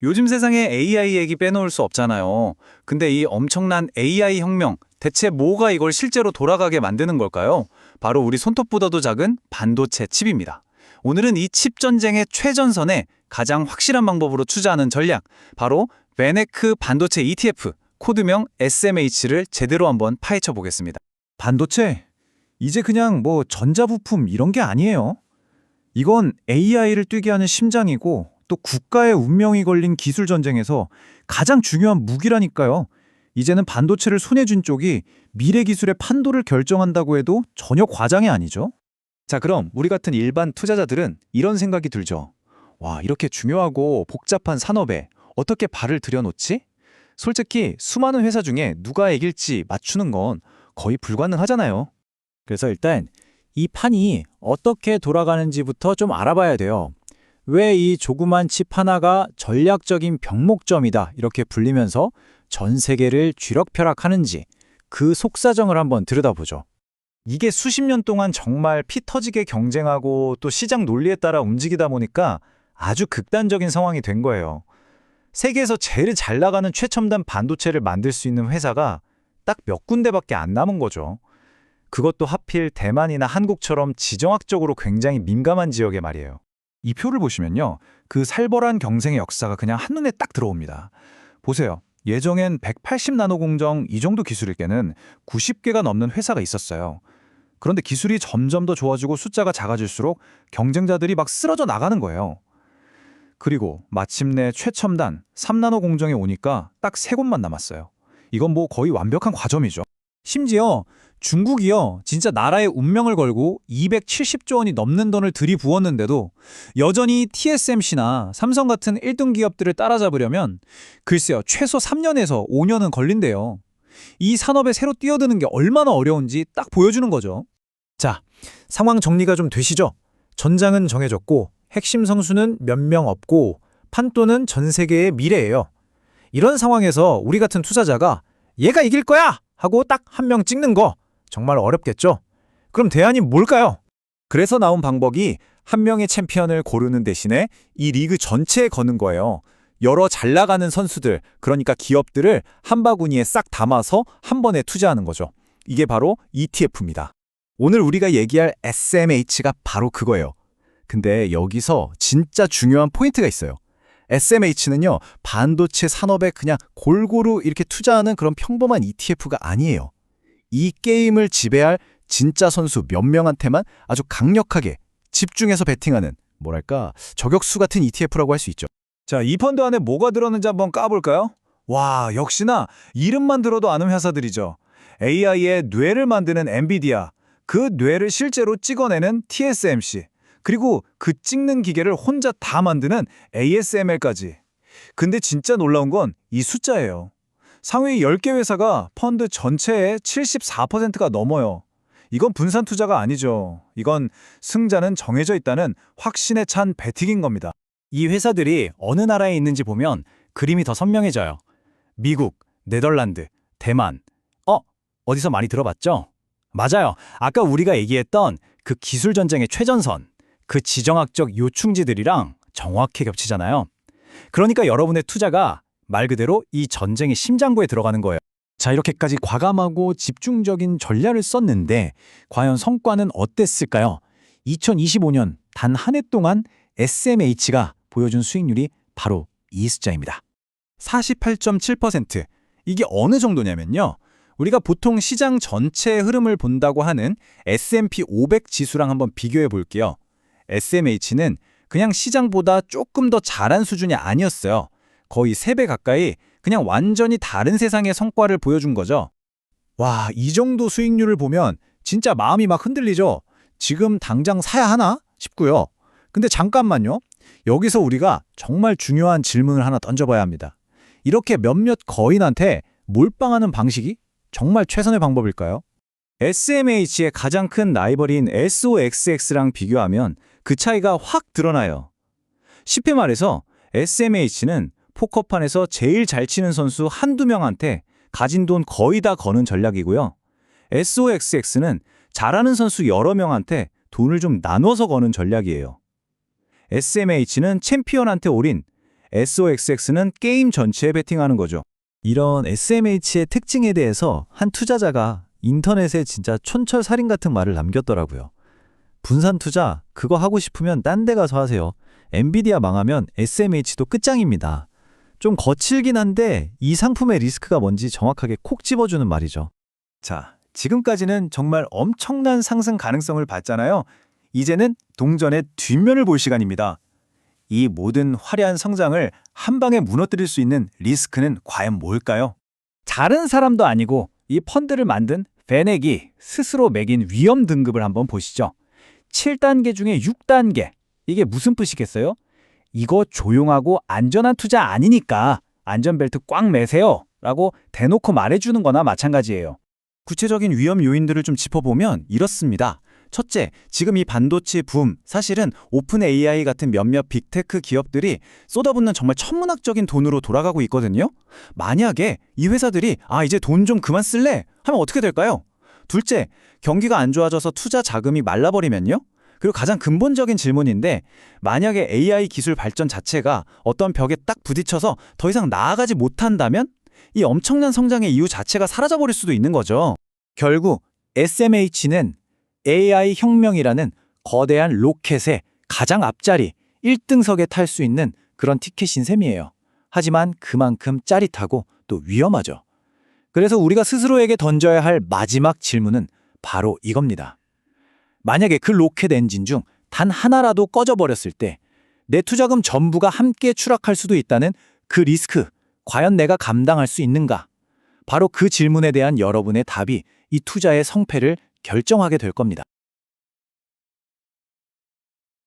요즘 세상에 AI 얘기 빼놓을 수 없잖아요. 근데 이 엄청난 AI 혁명, 대체 뭐가 이걸 실제로 돌아가게 만드는 걸까요? 바로 우리 손톱보다도 작은 반도체 칩입니다. 오늘은 이 칩 전쟁의 최전선에 가장 확실한 방법으로 투자하는 전략, 바로 베네크 반도체 ETF, 코드명 SMH를 제대로 한번 파헤쳐 보겠습니다. 반도체? 이제 그냥 뭐 전자부품 이런 게 아니에요. 이건 AI를 뛰게 하는 심장이고 또 국가의 운명이 걸린 기술 전쟁에서 가장 중요한 무기라니까요. 이제는 반도체를 손에 쥔 쪽이 미래 기술의 판도를 결정한다고 해도 전혀 과장이 아니죠. 자, 그럼 우리 같은 일반 투자자들은 이런 생각이 들죠. 와, 이렇게 중요하고 복잡한 산업에 어떻게 발을 들여놓지? 솔직히 수많은 회사 중에 누가 이길지 맞추는 건 거의 불가능하잖아요. 그래서 일단 이 판이 어떻게 돌아가는지부터 좀 알아봐야 돼요. 왜 이 조그만 칩 하나가 전략적인 병목점이다 이렇게 불리면서 전 세계를 쥐락펴락하는지 그 속사정을 한번 들여다보죠. 이게 수십 년 동안 정말 피 터지게 경쟁하고 또 시장 논리에 따라 움직이다 보니까 아주 극단적인 상황이 된 거예요. 세계에서 제일 잘 나가는 최첨단 반도체를 만들 수 있는 회사가 딱 몇 군데밖에 안 남은 거죠. 그것도 하필 대만이나 한국처럼 지정학적으로 굉장히 민감한 지역에 말이에요. 이 표를 보시면요. 그 살벌한 경쟁의 역사가 그냥 한눈에 딱 들어옵니다. 보세요. 예정엔 180나노 공정 이 정도 기술일 때는 90개가 넘는 회사가 있었어요. 그런데 기술이 점점 더 좋아지고 숫자가 작아질수록 경쟁자들이 막 쓰러져 나가는 거예요. 그리고 마침내 최첨단 3나노 공정에 오니까 딱 3곳만 남았어요. 이건 뭐 거의 완벽한 과점이죠. 심지어 중국이요, 진짜 나라의 운명을 걸고 270조 원이 넘는 돈을 들이부었는데도 여전히 TSMC나 삼성 같은 1등 기업들을 따라잡으려면 글쎄요, 최소 3년에서 5년은 걸린대요. 이 산업에 새로 뛰어드는 게 얼마나 어려운지 딱 보여주는 거죠. 자, 상황 정리가 좀 되시죠? 전장은 정해졌고 핵심 선수는 몇 명 없고 판도는 전 세계의 미래예요. 이런 상황에서 우리 같은 투자자가 얘가 이길 거야! 하고 딱 한 명 찍는 거 정말 어렵겠죠? 그럼 대안이 뭘까요? 그래서 나온 방법이 한 명의 챔피언을 고르는 대신에 이 리그 전체에 거는 거예요. 여러 잘 나가는 선수들, 그러니까 기업들을 한 바구니에 싹 담아서 한 번에 투자하는 거죠. 이게 바로 ETF입니다. 오늘 우리가 얘기할 SMH가 바로 그거예요. 근데 여기서 진짜 중요한 포인트가 있어요. SMH는요, 반도체 산업에 그냥 골고루 이렇게 투자하는 그런 평범한 ETF가 아니에요. 이 게임을 지배할 진짜 선수 몇 명한테만 아주 강력하게 집중해서 베팅하는, 뭐랄까, 저격수 같은 ETF라고 할 수 있죠. 자, 이 펀드 안에 뭐가 들었는지 한번 까볼까요? 와, 역시나 이름만 들어도 아는 회사들이죠. AI의 뇌를 만드는 엔비디아, 그 뇌를 실제로 찍어내는 TSMC, 그리고 그 찍는 기계를 혼자 다 만드는 ASML까지. 근데 진짜 놀라운 건 이 숫자예요. 상위 10개 회사가 펀드 전체의 74%가 넘어요. 이건 분산 투자가 아니죠. 이건 승자는 정해져 있다는 확신에 찬 베팅인 겁니다. 이 회사들이 어느 나라에 있는지 보면 그림이 더 선명해져요. 미국, 네덜란드, 대만. 어디서 많이 들어봤죠? 맞아요. 아까 우리가 얘기했던 그 기술 전쟁의 최전선, 그 지정학적 요충지들이랑 정확히 겹치잖아요. 그러니까 여러분의 투자가 말 그대로 이 전쟁의 심장부에 들어가는 거예요. 자, 이렇게까지 과감하고 집중적인 전략을 썼는데 과연 성과는 어땠을까요? 2025년 단 한 해 동안 SMH가 보여준 수익률이 바로 이 숫자입니다. 48.7%. 이게 어느 정도냐면요. 우리가 보통 시장 전체의 흐름을 본다고 하는 S&P 500 지수랑 한번 비교해 볼게요. SMH는 그냥 시장보다 조금 더 잘한 수준이 아니었어요. 거의 3배 가까이 그냥 완전히 다른 세상의 성과를 보여준 거죠. 와, 이 정도 수익률을 보면 진짜 마음이 막 흔들리죠. 지금 당장 사야 하나 싶고요. 근데 잠깐만요. 여기서 우리가 정말 중요한 질문을 하나 던져봐야 합니다. 이렇게 몇몇 거인한테 몰빵하는 방식이 정말 최선의 방법일까요? SMH의 가장 큰 라이벌인 SOXX랑 비교하면 그 차이가 확 드러나요. 쉽게 말해서 SMH는 포커판에서 제일 잘 치는 선수 한두 명한테 가진 돈 거의 다 거는 전략이고요. SOXX는 잘하는 선수 여러 명한테 돈을 좀 나눠서 거는 전략이에요. SMH는 챔피언한테 올인, SOXX는 게임 전체에 베팅하는 거죠. 이런 SMH의 특징에 대해서 한 투자자가 인터넷에 진짜 촌철살인 같은 말을 남겼더라고요. 분산 투자 그거 하고 싶으면 딴 데 가서 하세요. 엔비디아 망하면 SMH도 끝장입니다. 좀 거칠긴 한데 이 상품의 리스크가 뭔지 정확하게 콕 집어주는 말이죠. 자, 지금까지는 정말 엄청난 상승 가능성을 봤잖아요. 이제는 동전의 뒷면을 볼 시간입니다. 이 모든 화려한 성장을 한 방에 무너뜨릴 수 있는 리스크는 과연 뭘까요? 다른 사람도 아니고 이 펀드를 만든 베넥이 스스로 매긴 위험 등급을 한번 보시죠. 7단계 중에 6단계. 이게 무슨 뜻이겠어요? 이거 조용하고 안전한 투자 아니니까 안전벨트 꽉 매세요 라고 대놓고 말해주는 거나 마찬가지예요. 구체적인 위험 요인들을 좀 짚어보면 이렇습니다. 첫째, 지금 이 반도체 붐, 사실은 오픈 AI 같은 몇몇 빅테크 기업들이 쏟아붓는 정말 천문학적인 돈으로 돌아가고 있거든요. 만약에 이 회사들이 이제 돈 좀 그만 쓸래? 하면 어떻게 될까요? 둘째, 경기가 안 좋아져서 투자 자금이 말라버리면요? 그리고 가장 근본적인 질문인데 만약에 AI 기술 발전 자체가 어떤 벽에 딱 부딪혀서 더 이상 나아가지 못한다면 이 엄청난 성장의 이유 자체가 사라져버릴 수도 있는 거죠. 결국 SMH는 AI 혁명이라는 거대한 로켓의 가장 앞자리 1등석에 탈 수 있는 그런 티켓인 셈이에요. 하지만 그만큼 짜릿하고 또 위험하죠. 그래서 우리가 스스로에게 던져야 할 마지막 질문은 바로 이겁니다. 만약에 그 로켓 엔진 중 단 하나라도 꺼져버렸을 때 내 투자금 전부가 함께 추락할 수도 있다는 그 리스크, 과연 내가 감당할 수 있는가? 바로 그 질문에 대한 여러분의 답이 이 투자의 성패를 결정하게 될 겁니다.